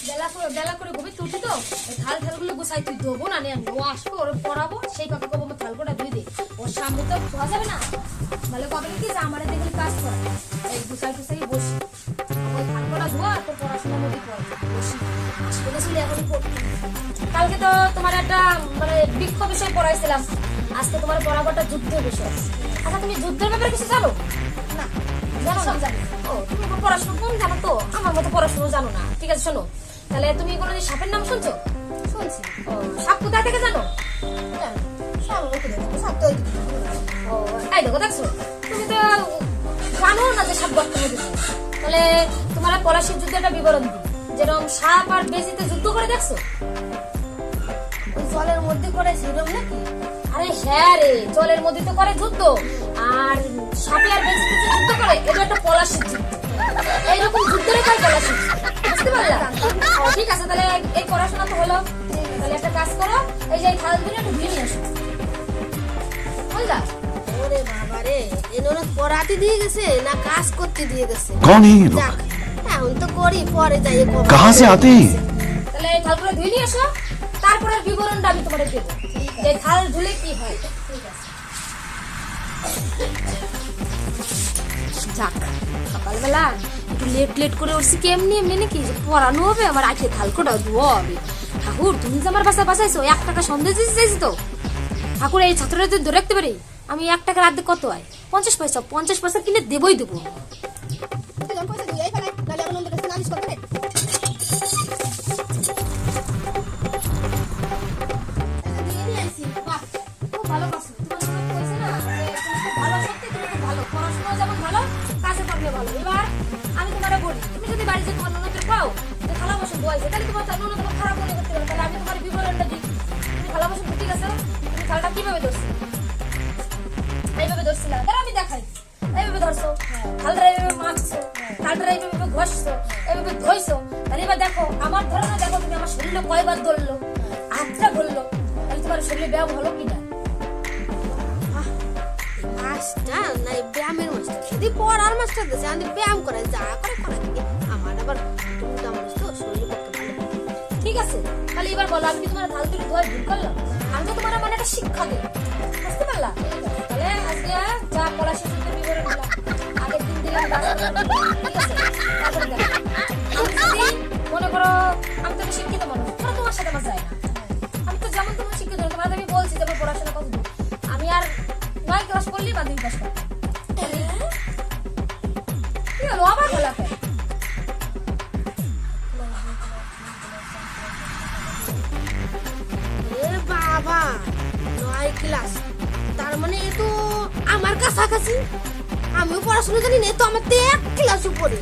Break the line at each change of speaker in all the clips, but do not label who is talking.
বেলা করে ঘুমে তুলছি তো থাল থালগুলো গুছাই তুই দেবো না আমি ও আসবো ওর পড়াবো সেই কথা কবো আমার থালগুলো ধুই দে ওর সামনে তো ধোয়া যাবে না তাহলে কবে কি যে আমার দেখলে কাজ করা এই গুছাই টুসাই বসি ওই থালগুলো ধোয়া তোর পড়াশোনার মধ্যে পড়ে বসি আসলে ছিল এখনই পড়তে কালকে তো তোমার একটা মানে বৃক্ষ বিষয় পড়াইছিলাম আজকে তোমার পড়াবোটা যুদ্ধের বিষয় আচ্ছা তুমি যুদ্ধের ব্যাপারে কিছু জানো না জানো সব জানি ও তুমি পড়াশোনা কম জানো তো আমার মতো পড়াশোনা জানো না ঠিক আছে শোনো তাহলে তুমি কোনোদিন সাপের নাম শুনছো শুনছি ও সাপ কোথা থেকে জানো ও এই দেখো দেখছো তুমি তো জানো না যে সাপ গর্তের মধ্যে তাহলে তোমার পলাশির যুদ্ধের বিবরণ দিই যেরকম সাপ আর বেজিতে যুদ্ধ করে দেখছো জলের মধ্যে করে সেরকম নাকি আরে হ্যাঁ রে জলের মধ্যে তো করে যুদ্ধ আর সাপে আর বেজিতে যুদ্ধ করে এটা একটা পলাশির যুদ্ধ এইরকম যুদ্ধের কয় পলাশি বুঝতে পারলা ঠিক আছে তাহলে এই পড়াশোনা তো হলো তাহলে একটা কাজ করো এই যে খাল দিনে একটু ধুয়ে নিয়ে আসো বুঝলা
ওরে বাবা রে এনোরা পড়াতে দিয়ে গেছে না কাজ করতে দিয়ে গেছে
कौन है ये लोग
যাক এখন তো করি পরে যাই
कहाँ से आते हैं
তাহলে এই থালগুলো ধুয়ে নিয়ে আসো তারপরে বিবরণটা আমি তোমাদের দেবো যে থাল ধুলে কি হয় ঠিক আছে যাক সকালবেলা একটু লেট করে উঠছি কেমনি এমনি নাকি যে পড়ানো হবে আমার আখে থালকোটা ধোয়া হবে ঠাকুর তুমি যে আমার বাসা বাসাইছো 1 টাকা সন্দেশ দিতে চাইছি তো ঠাকুর এই ছাত্ররা যদি ধরে রাখতে পারি আমি 1 টাকার আর্ধেক কত হয় 50 পয়সা কিনে দেবই দেবো ভালো কাজ তোমার কইছে না যে তুমি খুব ভালো সত্যি তুমি খুব ভালো পড়াশোনা যেমন ভালো কাজে করলে ভালো এবার আমি তোমারে বলি তুমি যদি বাড়িতে তোমার ননদের পাও যে ভালোবাসা দোয়াইছে তাহলে তোমার ননদ তোমার খারাপ মনে করতে পারে তাহলে আমি তোমার বিবরণটা দিই তুমি ভালোবাসা ঠিক আছে তুমি খালটা কিভাবে ধরছো এইভাবে ধরছি না তাহলে আমি দেখাই এইভাবে ধরছো খালটা এইভাবে মাখছো খালটা এইভাবে ঘষছো এইভাবে ধুইছো তাহলে এবার দেখো আমার ধরনা দেখো তুমি আমার শরীরে কয়বার ধরলো আটটা ধরলো তাহলে তোমার শরীরে ব্যায়াম হলো কিনা
মাস্টার নাই ব্যায়ামের মাস্টার যদি পড়ার মাস্টার দিছে আমি ব্যায়াম করে যা করে করা দিকে আমার আবার তুমি তো মানুষ তো শরীর পক্ষে ভালো
ঠিক আছে তাহলে এবার বলো আমি কি তোমার থাল তুলে ধোয়া ভুল করলাম আমি তো তোমার মানে একটা শিক্ষা দেব বুঝতে পারলা তাহলে আজকে যা পড়াশোনার যুদ্ধের বিবরণ দিলাম আগের দিন দিলাম ঠিক আছে তারপরে দেখো আমি যদি মনে করো আমি তো শিক্ষিত মানুষ তোমরা তোমার সাথে আমার যায় না আমি তো যেমন তোমার শিক্ষিত তোমার আমি বলছি যে আমার পড়াশোনা কত দূর আমি আর 9 ক্লাস করলি মাধ্যমিক পাস করতাম কি হলো আবার বলা কেন
এ বাবা 9 ক্লাস তার মানে এ তো আমার কাছাকাছি আমিও পড়াশোনা জানি না তো আমার তো 1 ক্লাস উপরে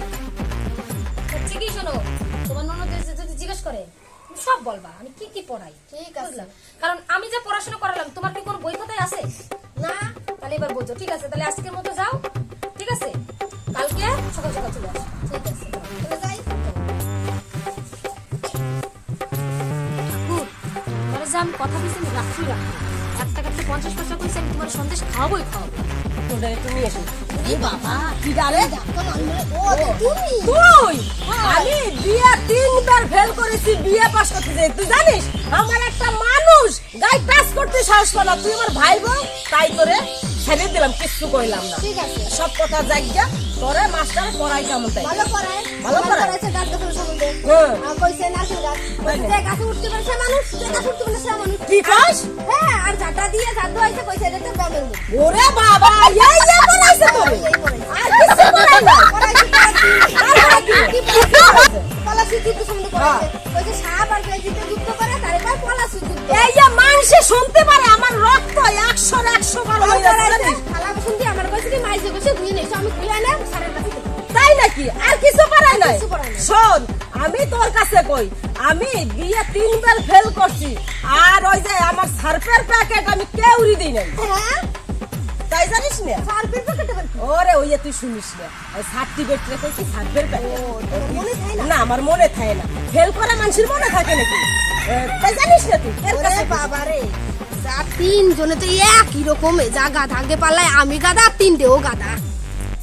হচ্ছে কি শোনো তোমার ননদ যদি জিজ্ঞেস করে তুমি সব বলবা আমি কি কি পড়াই
ঠিক আছে
কারণ আমি যে পড়াশোনা করালাম তোমার কি কোনো বই খাতায় আছে না তাহলে এবার বোঝো ঠিক আছে তাহলে আজকের মতো যাও ঠিক আছে কালকে সকাল সকাল চলে আসো ঠিক আছে তাহলে যাই ঠাকুর তোমার যে আমি কথা দিয়েছি রাখুই রাখো 1 টাকাতে 50 পয়সা কইছি আমি তোমার সন্দেশ খাওয়াবোই খাওয়াবো
ওটা তুমি এসো
এই বাবা
কি ডালে ও তুমি
তুই আমি বিয়ে 3 বার ফেল করেছি বিয়ে পাস করতে যাই তুই জানিস আমার একটা মানুষ গাই পাস করতে সাহস পায় না তুই আমার ভাই বোন তাই করে ছেড়ে দিলাম কিছু কইলাম না
ঠিক আছে
সব কথা জায়গা তোরে মাস্টার পড়াই কেমন তাই
ভালো পড়ায়
ভালো পড়ায়?
আছে গাছ গাছের সম্বন্ধে
হ্যাঁ।
কইছে নারকেল গাছ কইছে যে গাছে উঠতে পারে সে মানুষ যে গাছে উঠতে পারে সে মানুষ
কি কইস
হ্যাঁ আর ঝাঁটা দিয়ে ঝাঁটা হইছে কইছে এটা তো ব্যামের মুখ
ওরে বাবা এই পড়াইছে তোরে আর কিছু পড়াই না
পলাশি যুদ্ধ সম্বন্ধে কইছে কইছে সাপ আর বেজিতে যুদ্ধ করে তারে কয় পলাশি যুদ্ধ
এই যে মানুষে শুনতে পারে আমার রক্ত 100 বার হয়ে যাচ্ছে
খালা বসন্তি আমার কইছে কি মাইছে কইছে ধুই নেইছো আমি ধুই আনে সারের কাছে দিই।
তাই নাকি আর কিছু পারাই নাই
কিছু পড়াই নাই।
শোন আমি তোর কাছে কই আমি বিয়ে 3 বার ফেল করছি আর ওই যে আমার সার্ফের প্যাকেট আমি কেউরি দিই নাই
হ্যাঁ
তাই জানিস না
সার্ফের প্যাকেট আবার কি?
ওরে ওই যে তুই শুনিস না ওই সার্টিফিকেট রেখে কি সার্ফের প্যাকেট
তোর মনে থাকে না?
না আমার মনে থাকে না ফেল করা মানুষের মনে থাকে নাকি তাই জানিস না তুই এর
ওরে
কাছে
বাবা রে যা 3 জনে তো একই রকমে যা গাধা আগে পাল্লায় আমি গাধা 3 দেও গাধা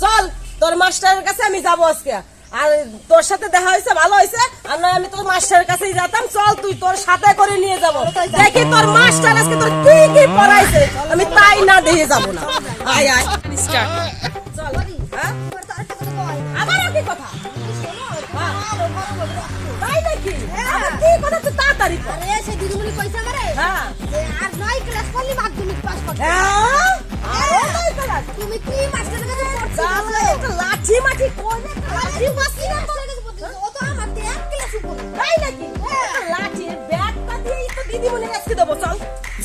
চল তোর মাস্টারের কাছে আমি যাবো আজকে আর তোর সাথে দেখা হয়েছে ভালো হয়েছে আর না সময় আমি তোর মাস্টারের কাছেই যেতাম, চল তুই তোর সাথে করে নিয়ে যাব, দেখি তোর মাস্টার আজকে তোর কি কি পড়াইছে, আমি তাই না দিয়ে যাব না। আয় আয় স্টার্ট, চল। হ্যাঁ
এবার তো আরেকটা কথা কয়।
আবার কি কথা?
শোনো, আরো বড় বড় রাখো।
তাই নাকি? আবার কি কথা তুই তাড়াতাড়ি কর।
আরে সেই দিদিমণি কইছে আমারে
হ্যাঁ
যে আর 9 ক্লাস পড়লি মাধ্যমিক পাস করতে।
হ্যাঁ? আরো নয় ক্লাস?
তুমি কি মাস্টারের কাছে পড়ছো?
তাহলে একটা লাঠি মাটি কোনে একটা লাঠি
মাসি মাস্টারের কাছে পড়ছো, ও তো আমার থেকে 1 ক্লাস উপরে।
তাই নাকি? একটা লাঠির ব্যাগটা দিয়েই তো দিদিমণি আজকে দেবো, চল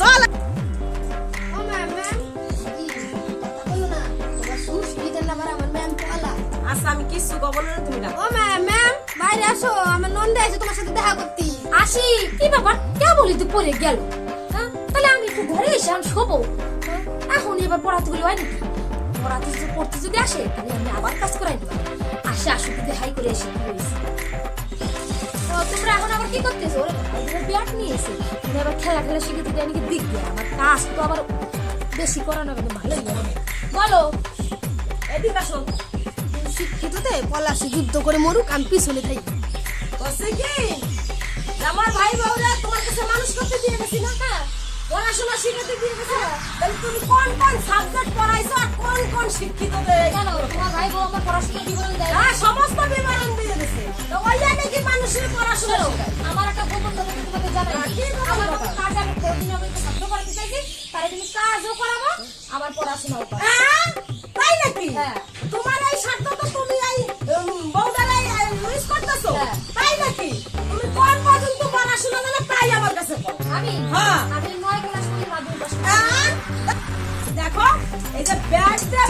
চল।
ও ম্যাম বলো না, তোমার সুস্মিতার নাম্বার আমার ম্যাম পড়ালা।
আচ্ছা আমি কিছু কব না, তুমি না।
ও ম্যাম বাইরে আসো, আমার নন্দে আছে তোমার সাথে দেখা করতে।
আসি, কি ব্যাপার কে বলি তুই পড়ে গেল? হ্যাঁ তাহলে আমি একটু ঘরে এসে আমি শোবো। হ্যাঁ? এখন এবার পড়াতে গেলে হয় নাকি? পড়াতে যদি পড়তে যদি আসে তাহলে আমি আবার কাজ করাই দেবো। আসে আসুক দেখাই করে এসে কি হয়েছে। তো তোমরা এখন আবার কি করতেছো? ওরা ব্যাট নিয়ে এসে তুমি আবার খেলা খেলা শিখে দিতে নাকি দিক দিয়ে আমার কাজ তো আবার বেশি করানো কিন্তু ভালোই হবে। বলো
এদিকে আসো।
শিক্ষিততে পলাশি যুদ্ধ করে মরুক, আমি পিছনে থাকি।
বলছে কি আমার ভাই বউরা তোমার কাছে মানুষ করতে দিয়ে গেছি না, হ্যাঁ পড়াশোনা শিখাতে দিয়ে গেছি না, তাহলে তুমি কোন কোন সাবজেক্ট পড়াইছো আর কোন কোন শিক্ষিতদের?
কেন তোমার ভাই বউ আমার পড়াশোনা বিবরণ দেয় না?
হ্যাঁ সমস্ত বিবরণ দিয়ে গেছে, তো ওই নাকি মানুষের পড়াশোনা শেখায়।
আমার একটা গোপন কথা তোমাকে জানাই।
কি গোপন
আমার
কথা?
কোনো কাজ আমি কোনদিন আমি ছাত্র করাতে চাইছি, তাহলে তুমি কাজও করাবো আবার পড়াশোনাও করাবো।
হ্যাঁ? তাই নাকি?
হ্যাঁ।
তোমার এই স্বার্থ তো তুমি এই বউদারাই ইউজ করতেছো,
হ্যাঁ।
তাই নাকি? তুমি কোন পর্যন্ত পড়াশোনা জানো তাই আমার কাছে বলো।
আমি
হ্যাঁ।
আমি 9 ক্লাস পর্যন্ত মাধ্যমিক পাস করেছি।
হ্যাঁ? দেখো এই যে ব্যাগ দিয়ে